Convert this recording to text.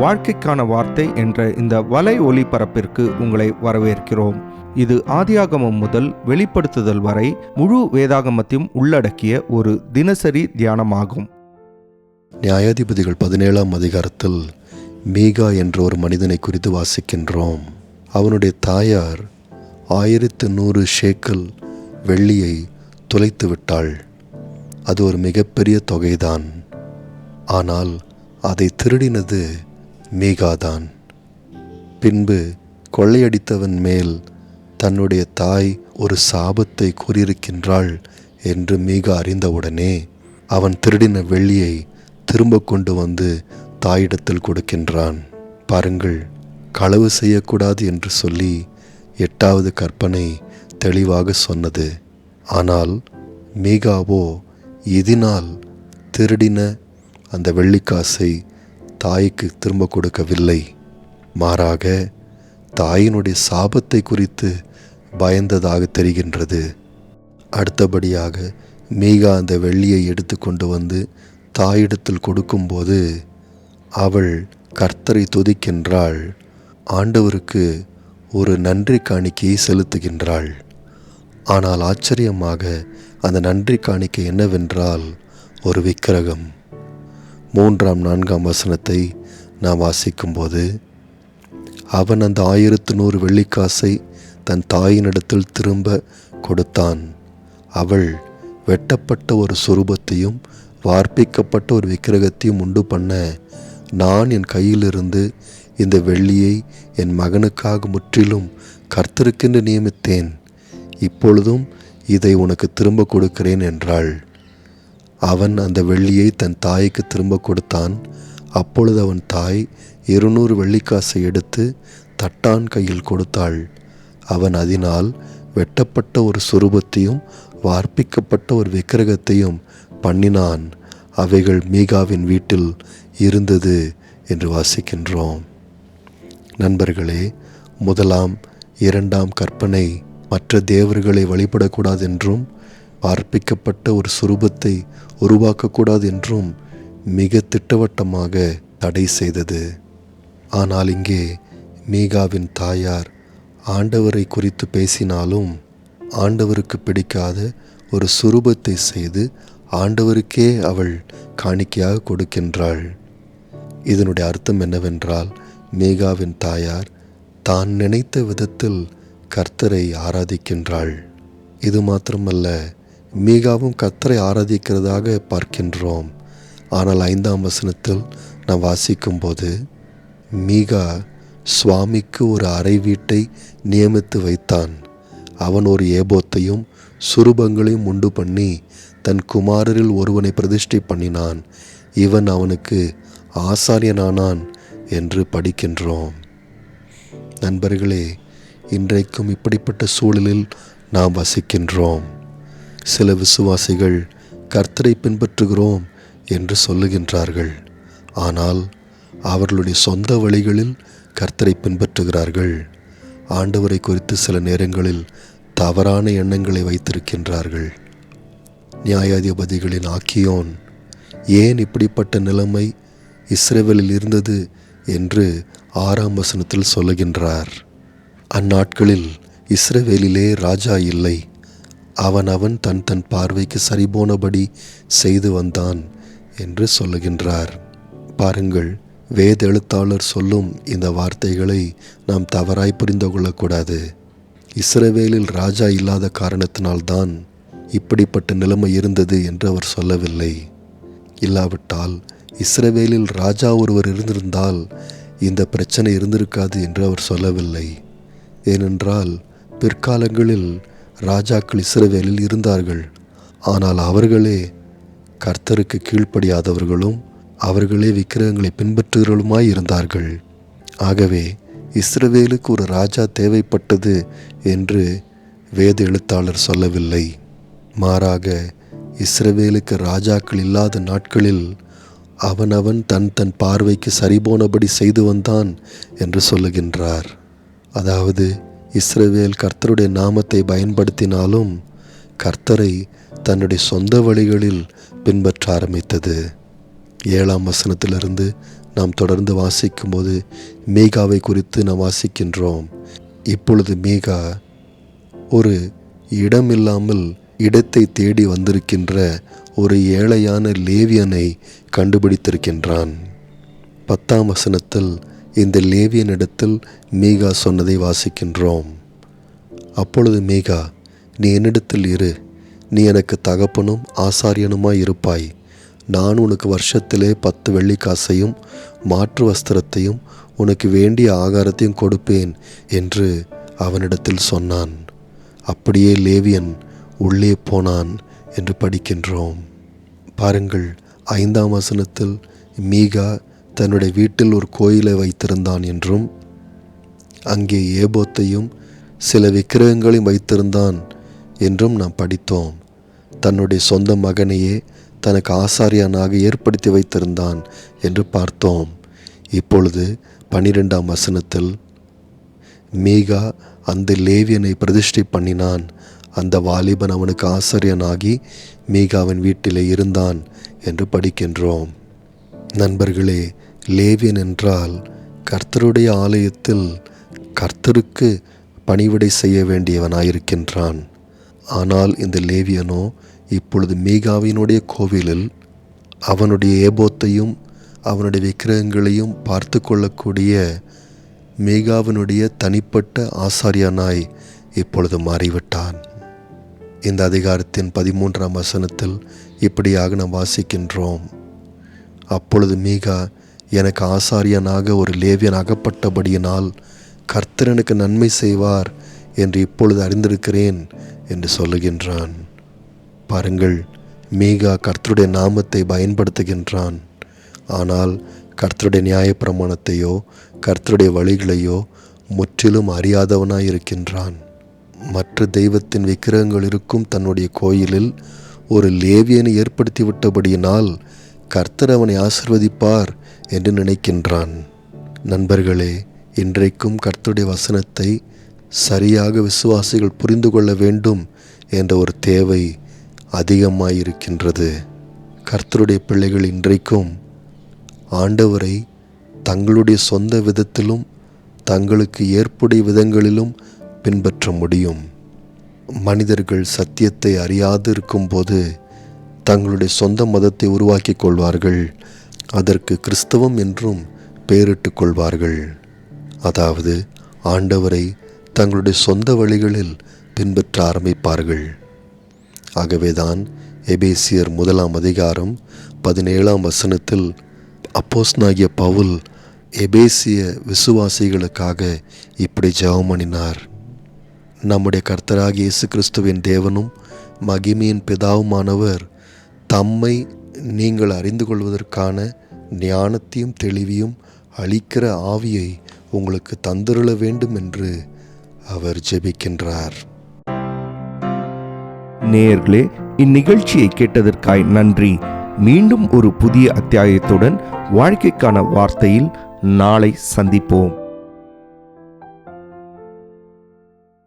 வாழ்க்கைக்கான வார்த்தை என்ற இந்த வலை ஒளிபரப்பிற்கு உங்களை வரவேற்கிறோம். இது ஆதியாகமம் முதல் வெளிப்படுத்துதல் வரை முழு வேதாகமத்தையும் உள்ளடக்கிய ஒரு தினசரி தியானமாகும். நியாயாதிபதிகள் 17ஆம் அதிகாரத்தில் மீகா என்ற ஒரு மனிதனை குறித்து வாசிக்கின்றோம். அவனுடைய தாயார் 1100 ஷேக்கல் வெள்ளியை தொலைத்து விட்டாள். அது ஒரு மிகப்பெரிய தொகைதான். ஆனால் அதை திருடினது மீகாதான். பின்பு கொள்ளையடித்தவன் மேல் தன்னுடைய தாய் ஒரு சாபத்தை கூறியிருக்கின்றாள் என்று மீகா அறிந்தவுடனே அவன் திருடின வெள்ளியை திரும்ப கொண்டு வந்து தாயிடத்தில் கொடுக்கின்றான். பாருங்கள், களவு செய்யக்கூடாது என்று சொல்லி 8வது கற்பனை தெளிவாக சொன்னது. ஆனால் மீகாவோ இதனால் திருடின அந்த வெள்ளிக்காசை தாய்க்கு திரும்ப கொடுக்கவில்லை. மாறாக தாயினுடைய சாபத்தை குறித்து பயந்ததாக தெரிகின்றது. அடுத்தபடியாக மீகா அந்த வெள்ளியை எடுத்து கொண்டு வந்து தாயிடத்தில் கொடுக்கும்போது அவள் கர்த்தரை துதிக்கின்றாள். ஆண்டவருக்கு ஒரு நன்றி காணிக்கையை செலுத்துகின்றாள். ஆனால் ஆச்சரியமாக அந்த நன்றி காணிக்கை என்னவென்றால் ஒரு விக்கிரகம். 3ஆம் 4ஆம் வசனத்தை நாம் வாசிக்கும்போது, அவன் அந்த 1100 வெள்ளிக்காசை தன் தாயினிடத்தில் திரும்ப கொடுத்தான். அவள் வெட்டப்பட்ட ஒரு சொரூபத்தையும் வார்ப்பிக்கப்பட்ட ஒரு விக்கிரகத்தையும் உண்டு பண்ண, நான் என் கையிலிருந்து இந்த வெள்ளியை என் மகனுக்காக முற்றிலும் கர்த்தருக்கென்று நியமித்தேன். இப்பொழுதும் இதை உனக்கு திரும்ப கொடுக்கிறேன் என்றாள். அவன் அந்த வெள்ளியை தன் தாய்க்கு திரும்ப கொடுத்தான். அப்பொழுது அவன் தாய் 200 வெள்ளிக்காசை எடுத்து தட்டான் கையில் கொடுத்தாள். அவன் அதனால் வெட்டப்பட்ட ஒரு சுரூபத்தையும் வார்ப்பிக்கப்பட்ட ஒரு விக்கிரகத்தையும் பண்ணினான். அவைகள் மீகாவின் வீட்டில் இருந்தது என்று வாசிக்கின்றோம். நண்பர்களே, 1ஆம் 2ஆம் கற்பனை மற்ற தேவர்களை வழிபடக்கூடாது என்றும் வார்ப்பிக்கப்பட்ட ஒரு சுரூபத்தை உருவாக்கக்கூடாது என்றும் மிக திட்டவட்டமாக தடை செய்தது. ஆனால் இங்கே மீகாவின் தாயார் ஆண்டவரை குறித்து பேசினாலும் ஆண்டவருக்கு பிடிக்காத ஒரு சுரூபத்தை செய்து ஆண்டவருக்கே அவள் காணிக்கையாக கொடுக்கின்றாள். இதனுடைய அர்த்தம் என்னவென்றால், மீகாவின் தாயார் தான் நினைத்த விதத்தில் கர்த்தரை ஆராதிக்கின்றாள். இது மாத்திரமல்ல, மீகாவும் கர்த்தரை ஆராதிக்கிறதாக பார்க்கின்றோம். ஆனால் 5ஆம் வசனத்தில் நாம் வாசிக்கும்போது, மீகா சுவாமிக்கு ஒரு அறை வீட்டை நியமித்து வைத்தான். அவன் ஒரு ஏபோத்தையும் சுரூபங்களையும் உண்டு பண்ணி தன் குமாரரில் ஒருவனை பிரதிஷ்டை பண்ணினான். இவன் அவனுக்கு ஆசாரியனானான் என்று படிக்கின்றோம். நண்பர்களே, இன்றைக்கும் இப்படிப்பட்ட சூழலில் நாம் வசிக்கின்றோம். சில விசுவாசிகள் கர்த்தரை பின்பற்றுகிறோம் என்று சொல்லுகின்றார்கள். ஆனால் அவர்களுடைய சொந்த வழிகளில் கர்த்தரை பின்பற்றுகிறார்கள். ஆண்டவரை குறித்து சில நேரங்களில் தவறான எண்ணங்களை வைத்திருக்கின்றார்கள். நியாயாதிபதிகளின் ஆக்கியோன் ஏன் இப்படிப்பட்ட நிலைமை இஸ்ரவேலில் இருந்தது என்று 6ஆம் வசனத்தில் சொல்லுகின்றார். அந்நாட்களில் இஸ்ரவேலிலே ராஜா இல்லை. அவன் தன் பார்வைக்கு சரிபோனபடி செய்து வந்தான் என்று சொல்லுகின்றார். பாருங்கள், வேத எழுத்தாளர் சொல்லும் இந்த வார்த்தைகளை நாம் தவறாய் புரிந்து கொள்ளக்கூடாது. இஸ்ரவேலில் ராஜா இல்லாத காரணத்தினால்தான் இப்படிப்பட்ட நிலைமை இருந்தது என்று அவர் சொல்லவில்லை. இல்லாவிட்டால் இஸ்ரவேலில் ராஜா ஒருவர் இருந்திருந்தால் இந்த பிரச்சனை இருந்திருக்காது என்று அவர் சொல்லவில்லை. ஏனென்றால் பிற்காலங்களில் ராஜாக்கள் இஸ்ரவேலில் இருந்தார்கள். ஆனால் அவர்களே கர்த்தருக்கு கீழ்ப்படியாதவர்களும் அவர்களே விக்கிரகங்களை பின்பற்றுகிறவர்களுமாய் இருந்தார்கள். ஆகவே இஸ்ரவேலுக்கு ஒரு ராஜா தேவைப்பட்டது என்று வேத எழுத்தாளர் சொல்லவில்லை. மாறாக இஸ்ரவேலுக்கு ராஜாக்கள் இல்லாத நாட்களில் அவன் தன் பார்வைக்கு சரிபோனபடி செய்து வந்தான் என்று சொல்லுகின்றார். அதாவது இஸ்ரவேல் கர்த்தருடைய நாமத்தை பயன்படுத்தினாலும் கர்த்தரை தன்னுடைய சொந்த வழிகளில் பின்பற்ற ஆரம்பித்தது. 7ஆம் வசனத்திலிருந்து நாம் தொடர்ந்து வாசிக்கும்போது மீகாவை குறித்து நாம் வாசிக்கின்றோம். இப்பொழுது மீகா ஒரு இடமில்லாமல் இடத்தை தேடி வந்திருக்கின்ற ஒரு ஏழையான லேவியனை கண்டுபிடித்திருக்கின்றான். 10ஆம் வசனத்தில் இந்த லேவியனிடத்தில் மீகா சொன்னதை வாசிக்கின்றோம். அப்பொழுது மீகா, நீ என்னிடத்தில் இரு, நீ எனக்கு தகப்பனும் ஆசாரியனுமாய் இருப்பாய். நான் உனக்கு வருஷத்திலே 10 வெள்ளிக்காசையும் மாற்று வஸ்திரத்தையும் உனக்கு வேண்டிய ஆகாரத்தையும் கொடுப்பேன் என்று அவனிடத்தில் சொன்னான். அப்படியே லேவியன் உள்ளே போனான் என்று படிக்கின்றோம். பாருங்கள், 5ஆம் வசனத்தில் மீகா தன்னுடைய வீட்டில் ஒரு கோயிலை வைத்திருந்தான் என்றும் அங்கே ஏபோத்தையும் சில விக்கிரகங்களையும் வைத்திருந்தான் என்றும் நாம் படித்தோம். தன்னுடைய சொந்த மகனையே தனக்கு ஆசாரியனாக ஏற்படுத்தி வைத்திருந்தான் என்று பார்த்தோம். இப்பொழுது 12ஆம் வசனத்தில் மீகா அந்த லேவியனை பிரதிஷ்டை பண்ணினான். அந்த வாலிபன் அவனுக்கு ஆசாரியனாகி மீகாவின் வீட்டிலே இருந்தான் என்று படிக்கின்றோம். நண்பர்களே, லேவியன் என்றால் கர்த்தருடைய ஆலயத்தில் கர்த்தருக்கு பணிவிடை செய்ய வேண்டியவனாயிருக்கின்றான். ஆனால் இந்த லேவியனோ இப்பொழுது மீகாவினுடைய கோவிலில் அவனுடைய ஏபோத்தையும் அவனுடைய விக்கிரகங்களையும் பார்த்து கொள்ளக்கூடிய மீகாவினுடைய தனிப்பட்ட ஆசாரியனாய் இப்பொழுது மாறிவிட்டான். இந்த அதிகாரத்தின் 13ஆம் வசனத்தில் இப்படியாக நாம் வாசிக்கின்றோம். அப்பொழுது மீகா, எனக்கு ஆசாரியனாக ஒரு லேவியன் அகப்பட்டபடியினால் கர்த்தர் எனக்கு நன்மை செய்வார் என்று இப்பொழுது அறிந்திருக்கிறேன் என்று சொல்லுகின்றான். பாருங்கள், மீகா கர்த்தருடைய நாமத்தை பயன்படுத்துகின்றான். ஆனால் கர்த்தருடைய நியாயப்பிரமாணத்தையோ கர்த்தருடைய வழிகளையோ முற்றிலும் அறியாதவனாய் இருக்கின்றான். மற்ற தெய்வத்தின் விக்கிரகங்கள் இருக்கும் தன்னுடைய கோயிலில் ஒரு லேவியனை ஏற்படுத்தி விட்டபடியினால் கர்த்தர் அவனை ஆசிர்வதிப்பார் என்று நினைக்கின்றான். நண்பர்களே, இன்றைக்கும் கர்த்தருடைய வசனத்தை சரியாக விசுவாசிகள் புரிந்து கொள்ள வேண்டும் என்ற ஒரு தேவை அதிகமாயிருக்கின்றது. கர்த்தருடைய பிள்ளைகள் இன்றைக்கும் ஆண்டவரை தங்களுடைய சொந்த விதத்திலும் தங்களுக்கு ஏற்புடைய விதங்களிலும் பின்பற்ற முடியும். மனிதர்கள் சத்தியத்தை அறியாது இருக்கும்போது தங்களுடைய சொந்த மதத்தை உருவாக்கி கொள்வார்கள். அதற்கு கிறிஸ்தவம் என்றும் பெயரிட்டுக் கொள்வார்கள். அதாவது ஆண்டவரை தங்களுடைய சொந்த வழிகளில் பின்பற்ற ஆரம்பிப்பார்கள். ஆகவேதான் எபேசியர் 1ஆம் அதிகாரம் 17ஆம் வசனத்தில் அப்போஸ்தலனாகிய பவுல் எபேசிய விசுவாசிகளுக்காக இப்படி ஜெபம் பண்ணினார். நம்முடைய கர்த்தராகிய இயேசு கிறிஸ்துவின் தேவனும் மகிமையின் பிதாவுமானவர் தம்மை நீங்கள் அறிந்து கொள்வதற்கான ஞானத்தையும் தெளிவையும் அளிக்கிற ஆவியை உங்களுக்கு தந்தருள வேண்டும் என்று அவர் ஜெபிக்கின்றார். நேயர்களே, இந்நிகழ்ச்சியை கேட்டதற்காய் நன்றி. மீண்டும் ஒரு புதிய அத்தியாயத்துடன் வாழ்க்கைக்கான வார்த்தையில் நாளை சந்திப்போம்.